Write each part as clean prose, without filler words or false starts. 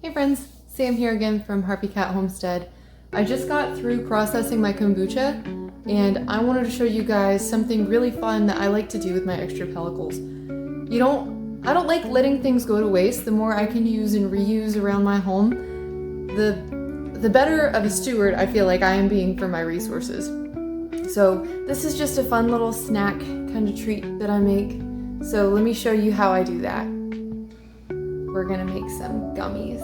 Hey friends, Sam here again from Harpy Cat Homestead. I just got through processing my kombucha and I wanted to show you guys something really fun that I like to do with my extra pellicles. I don't like letting things go to waste. The more I can use and reuse around my home, the better of a steward I feel like I am being for my resources. So this is just a fun little snack kind of treat that I make. So let me show you how I do that. We're gonna make some gummies.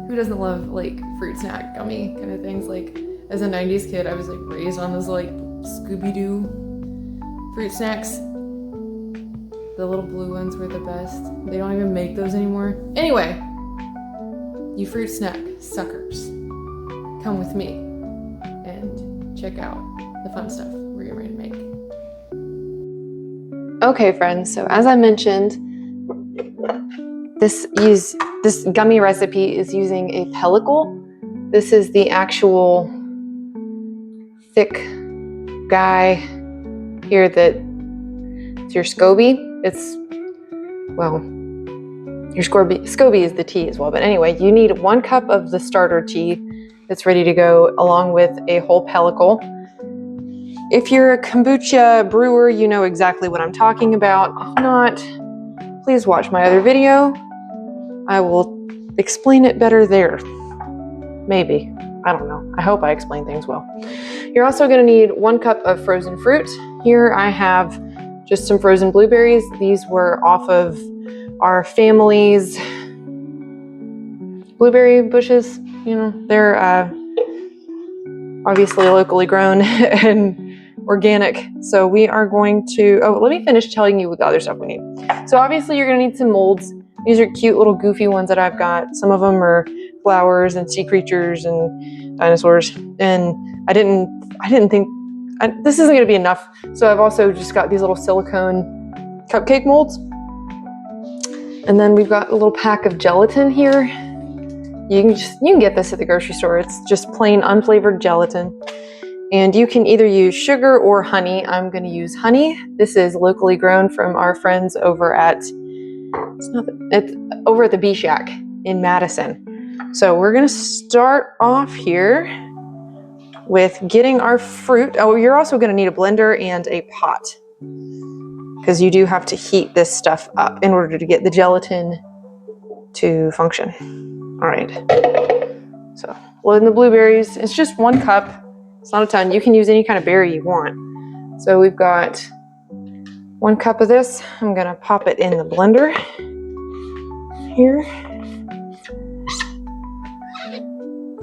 Who doesn't love like fruit snack gummy kind of things? Like as a 90s kid, I was like raised on those like Scooby-Doo fruit snacks. The little blue ones were the best. They don't even make those anymore. Anyway, you fruit snack suckers, come with me and check out the fun stuff we're getting ready to make. Okay friends, so as I mentioned, this gummy recipe is using a pellicle. This is the actual thick guy here that it's your scoby. Your scoby is the tea as well. But anyway, you need 1 cup of the starter tea that's ready to go along with a whole pellicle. If you're a kombucha brewer, you know exactly what I'm talking about. If not, please watch my other video. I will explain it better there. Maybe. I don't know. I hope I explain things well. You're also going to need 1 cup of frozen fruit. Here I have just some frozen blueberries. These were off of our family's blueberry bushes. You know, they're obviously locally grown and organic. So we are going to, let me finish telling you what the other stuff we need. So obviously you're going to need some molds. These are cute little goofy ones that I've got. Some of them are flowers and sea creatures and dinosaurs. And I didn't think, this isn't gonna be enough. So I've also just got these little silicone cupcake molds. And then we've got a little pack of gelatin here. You can get this at the grocery store. It's just plain unflavored gelatin. And you can either use sugar or honey. I'm gonna use honey. This is locally grown from our friends over at it's over at the Bee Shack in Madison. So we're gonna start off here with getting our fruit. Oh, you're also gonna need a blender and a pot because you do have to heat this stuff up in order to get the gelatin to function. All right, so load in the blueberries. It's just 1 cup. It's not a ton. You can use any kind of berry you want. So we've got 1 cup of this. I'm gonna pop it in the blender here.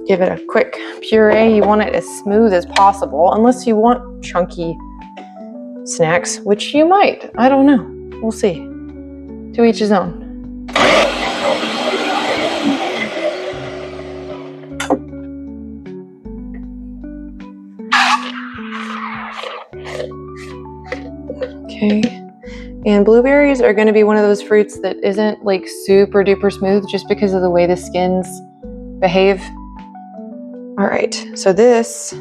Give it a quick puree. You want it as smooth as possible, unless you want chunky snacks, which you might. I don't know. We'll see. To each his own. Okay. And blueberries are going to be one of those fruits that isn't like super duper smooth just because of the way the skins behave. All right, so this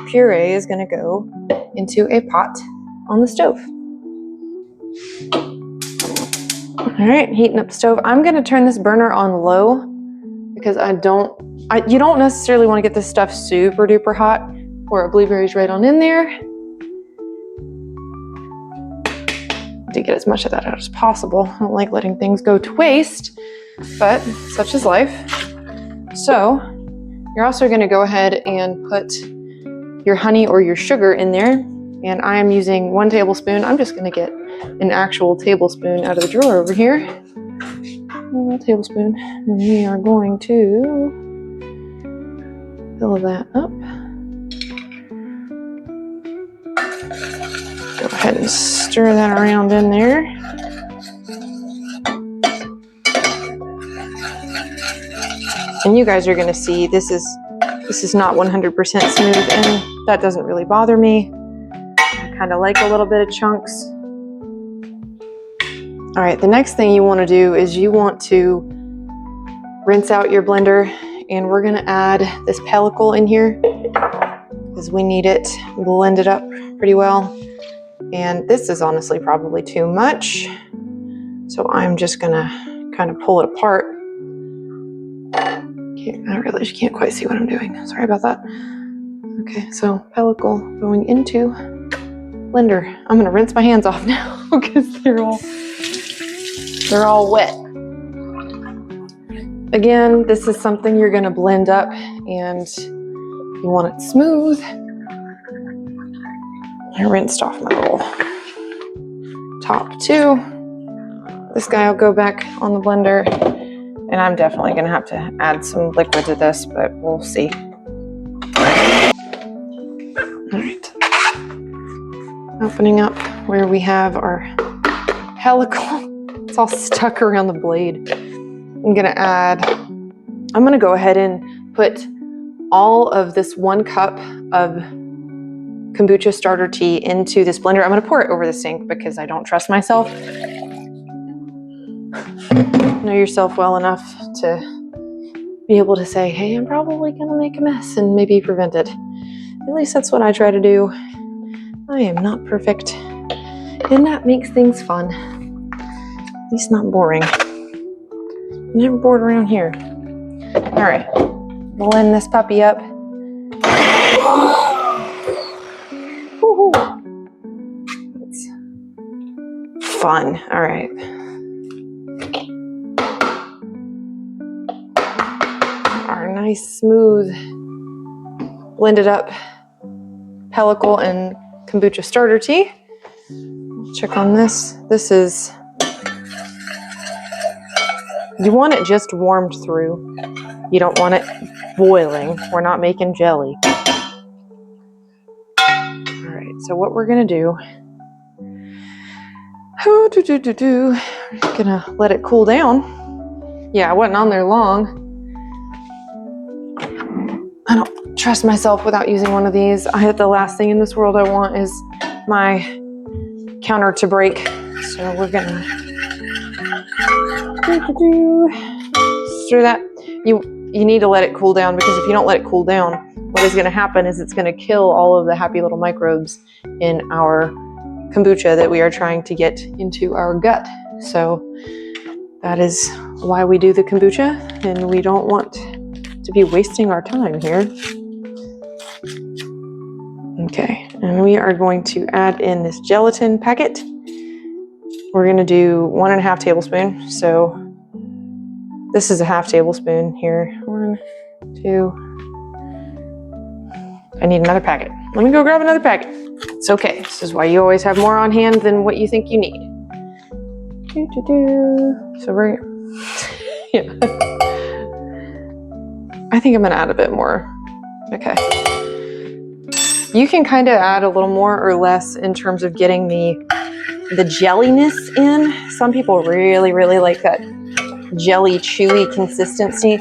puree is going to go into a pot on the stove. All right, heating up the stove. I'm going to turn this burner on low because you don't necessarily want to get this stuff super duper hot. Pour our blueberries right on in there. To get as much of that out as possible. I don't like letting things go to waste, but such is life. So you're also going to go ahead and put your honey or your sugar in there. And I am using 1 tablespoon. I'm just going to get an actual tablespoon out of the drawer over here. 1 tablespoon. And we are going to fill that up. Go ahead and stir that around in there. And you guys are going to see this is not 100% smooth, and that doesn't really bother me. I kind of like a little bit of chunks. All right, the next thing you want to do is you want to rinse out your blender, and we're going to add this pellicle in here because we need it blended up pretty well. And this is honestly probably too much. So I'm just gonna kind of pull it apart I realize you can't quite see what I'm doing. Sorry about that. Okay, so pellicle going into blender. I'm gonna rinse my hands off now because they're all wet. Again, this is something you're gonna blend up and you want it smooth. I rinsed off my little top too. This guy will go back on the blender, and I'm definitely gonna have to add some liquid to this, but we'll see. All right. Opening up where we have our pellicle. It's all stuck around the blade. I'm gonna go ahead and put all of this 1 cup of kombucha starter tea into this blender. I'm gonna pour it over the sink because I don't trust myself. Know yourself well enough to be able to say, hey, I'm probably gonna make a mess and maybe prevent it. At least that's what I try to do. I am not perfect, and that makes things fun. At least not boring. Never bored around here. All right, blend this puppy up. Woo-hoo. That's fun. All right. Our nice, smooth, blended up pellicle and kombucha starter tea. Check on this. This is, you want it just warmed through. You don't want it boiling. We're not making jelly. All right, so what we're gonna do, we're gonna let it cool down. Yeah, I wasn't on there long. I don't trust myself without using one of these. The last thing in this world I want is my counter to break. So we're gonna stir that. You need to let it cool down, because if you don't let it cool down, what is gonna happen is it's gonna kill all of the happy little microbes in our kombucha that we are trying to get into our gut. So that is why we do the kombucha, and we don't want to be wasting our time here. Okay, and we are going to add in this gelatin packet. We're gonna do 1.5 tablespoons. So this is a 1/2 tablespoon here. 1, 2. I need another packet. Let me go grab another packet. It's okay. This is why you always have more on hand than what you think you need. So we're, yeah. I think I'm gonna add a bit more. Okay. You can kind of add a little more or less in terms of getting the jelliness in. Some people really, really like that jelly, chewy consistency.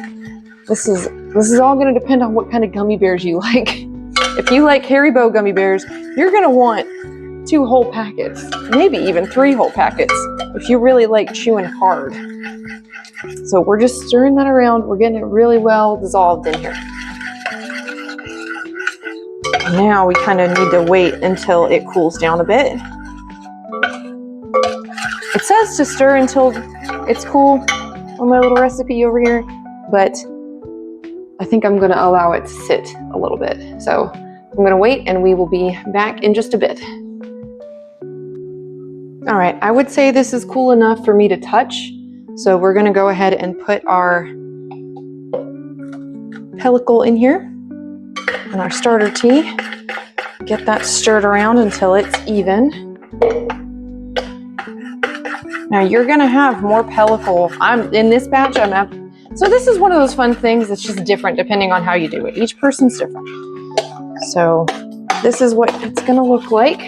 This is all gonna depend on what kind of gummy bears you like. If you like Haribo gummy bears, you're gonna want 2 whole packets, maybe even 3 whole packets, if you really like chewing hard. So we're just stirring that around. We're getting it really well dissolved in here. Now we kind of need to wait until it cools down a bit. It says to stir until it's cool on my little recipe over here, but I think I'm gonna allow it to sit a little bit. So I'm gonna wait, and we will be back in just a bit. All right, I would say this is cool enough for me to touch. So we're gonna go ahead and put our pellicle in here and our starter tea. Get that stirred around until it's even. Now you're gonna have more pellicle. In this batch, so this is one of those fun things that's just different depending on how you do it. Each person's different. So this is what it's gonna look like.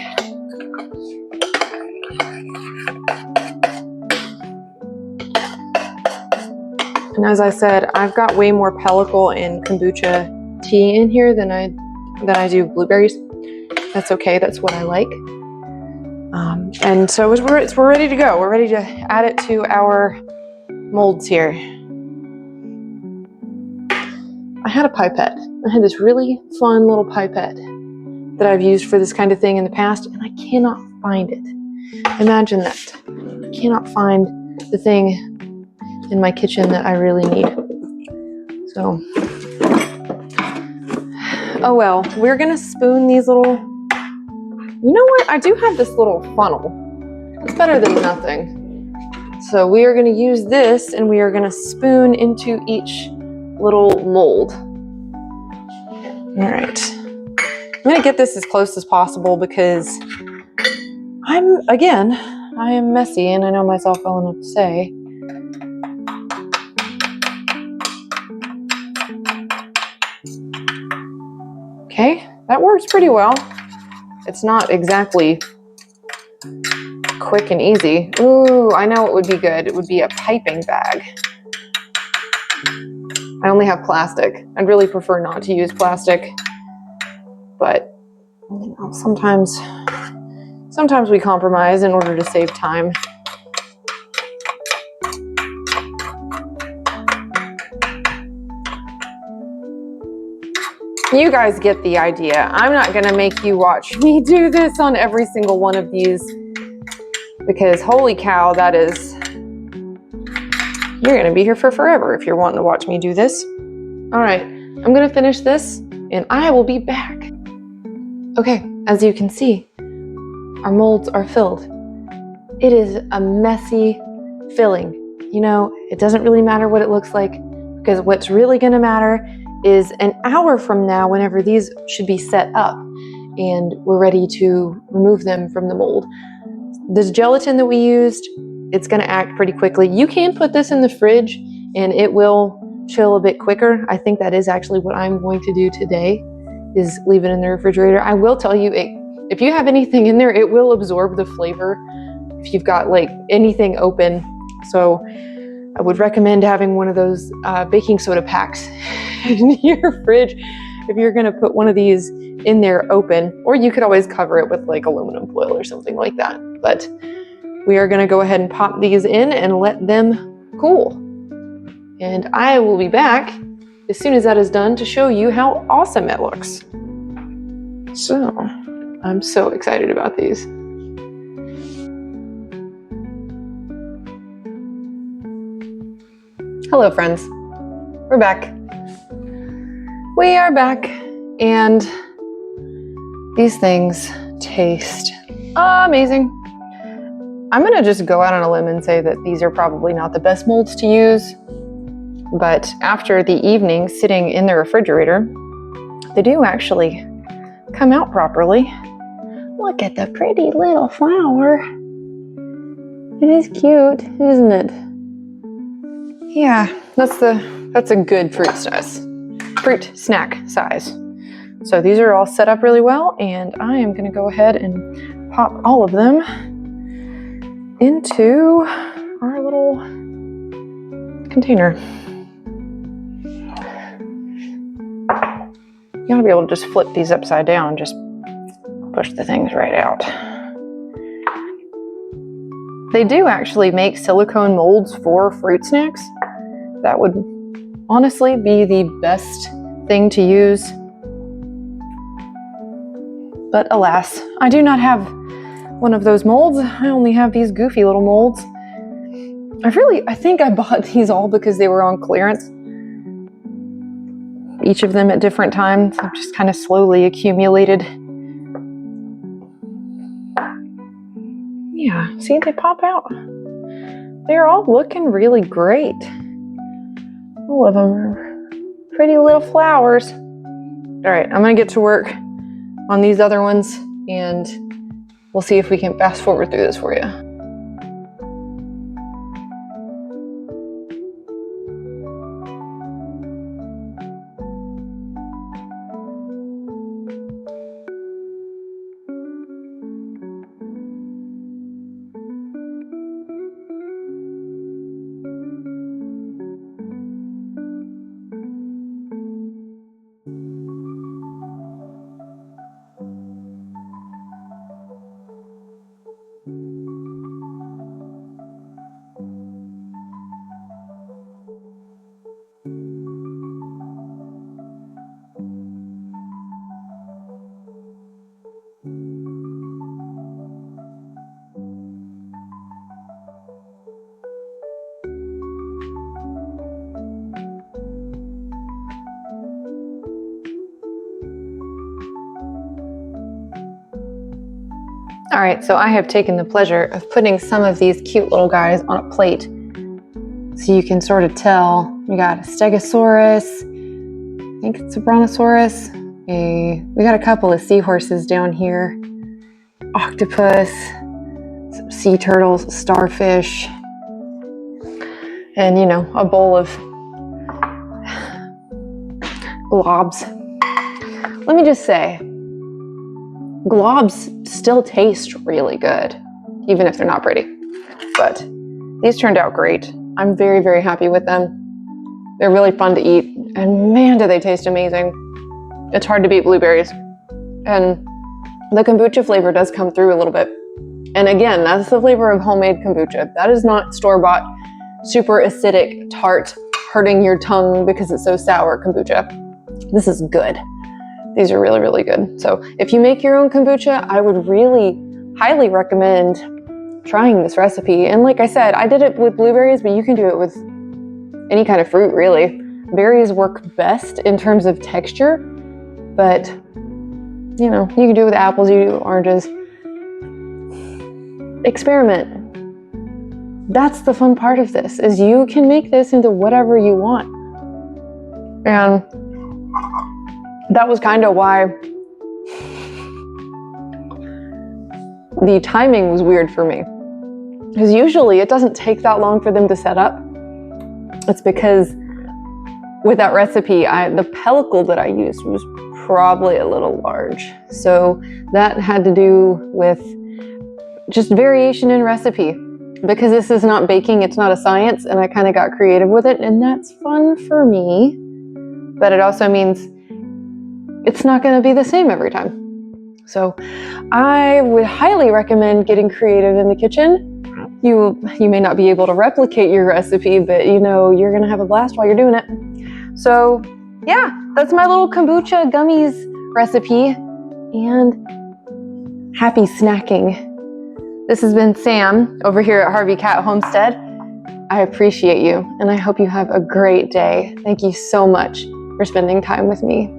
And as I said, I've got way more pellicle and kombucha tea in here than I do blueberries. That's okay, that's what I like. And so we're ready to go. We're ready to add it to our molds here. I had a pipette. I had this really fun little pipette that I've used for this kind of thing in the past, and I cannot find it. Imagine that. I cannot find the thing in my kitchen that I really need. So, oh well, we're gonna spoon these little, you know what? I do have this little funnel. It's better than nothing. So we are gonna use this and we are gonna spoon into each little mold. All right. I'm gonna get this as close as possible because I am messy and I know myself well enough to say. Okay, that works pretty well. It's not exactly quick and easy. Ooh, I know what would be good. It would be a piping bag. I only have plastic. I'd really prefer not to use plastic, but you know, sometimes we compromise in order to save time. You guys get the idea. I'm not gonna make you watch me do this on every single one of these because holy cow, you're gonna be here for forever if you're wanting to watch me do this. All right, I'm gonna finish this and I will be back. Okay, as you can see, our molds are filled. It is a messy filling. You know, it doesn't really matter what it looks like because what's really gonna matter is an hour from now whenever these should be set up and we're ready to remove them from the mold. This gelatin that we used, it's gonna act pretty quickly. You can put this in the fridge and it will chill a bit quicker. I think that is actually what I'm going to do today, is leave it in the refrigerator. I will tell you, if you have anything in there, it will absorb the flavor if you've got like anything open. So I would recommend having one of those baking soda packs in your fridge if you're gonna put one of these in there open, or you could always cover it with like aluminum foil or something like that. But we are gonna go ahead and pop these in and let them cool. And I will be back as soon as that is done to show you how awesome it looks. So, I'm so excited about these. Hello friends, we're back. We are back and these things taste amazing. I'm gonna just go out on a limb and say that these are probably not the best molds to use, but after the evening sitting in the refrigerator, they do actually come out properly. Look at the pretty little flower. It is cute, isn't it? Yeah, that's a good fruit snack size. So these are all set up really well, and I am gonna go ahead and pop all of them into our little container. You ought to be able to just flip these upside down, just push the things right out. They do actually make silicone molds for fruit snacks. That would honestly be the best thing to use. But alas, I do not have one of those molds. I only have these goofy little molds. I think I bought these all because they were on clearance. Each of them at different times. I've just kind of slowly accumulated. Yeah, see, they pop out. They're all looking really great. All of them are pretty little flowers. All right, I'm gonna get to work on these other ones and we'll see if we can fast forward through this for you. All right, so I have taken the pleasure of putting some of these cute little guys on a plate. So you can sort of tell. We got a Stegosaurus, I think it's a Brontosaurus. We got a couple of seahorses down here. Octopus, some sea turtles, starfish, and a bowl of globs. Let me just say, globs still taste really good, even if they're not pretty. But these turned out great. I'm very, very happy with them. They're really fun to eat, and man, do they taste amazing. It's hard to beat blueberries. And the kombucha flavor does come through a little bit. And again, that's the flavor of homemade kombucha. That is not store-bought, super acidic, tart, hurting your tongue because it's so sour kombucha. This is good. These are really, really good. So if you make your own kombucha, I would really highly recommend trying this recipe. And like I said, I did it with blueberries, but you can do it with any kind of fruit, really. Berries work best in terms of texture, but you can do it with apples, you can do it with oranges. Experiment. That's the fun part of this, is you can make this into whatever you want. And that was kind of why the timing was weird for me. Because usually it doesn't take that long for them to set up. It's because with that recipe, the pellicle that I used was probably a little large. So that had to do with just variation in recipe. Because this is not baking, it's not a science, and I kind of got creative with it, and that's fun for me. But it also means it's not going to be the same every time. So I would highly recommend getting creative in the kitchen. You may not be able to replicate your recipe, but you're going to have a blast while you're doing it. So yeah, that's my little kombucha gummies recipe, and happy snacking. This has been Sam over here at Harvey Cat Homestead. I appreciate you, and I hope you have a great day. Thank you so much for spending time with me.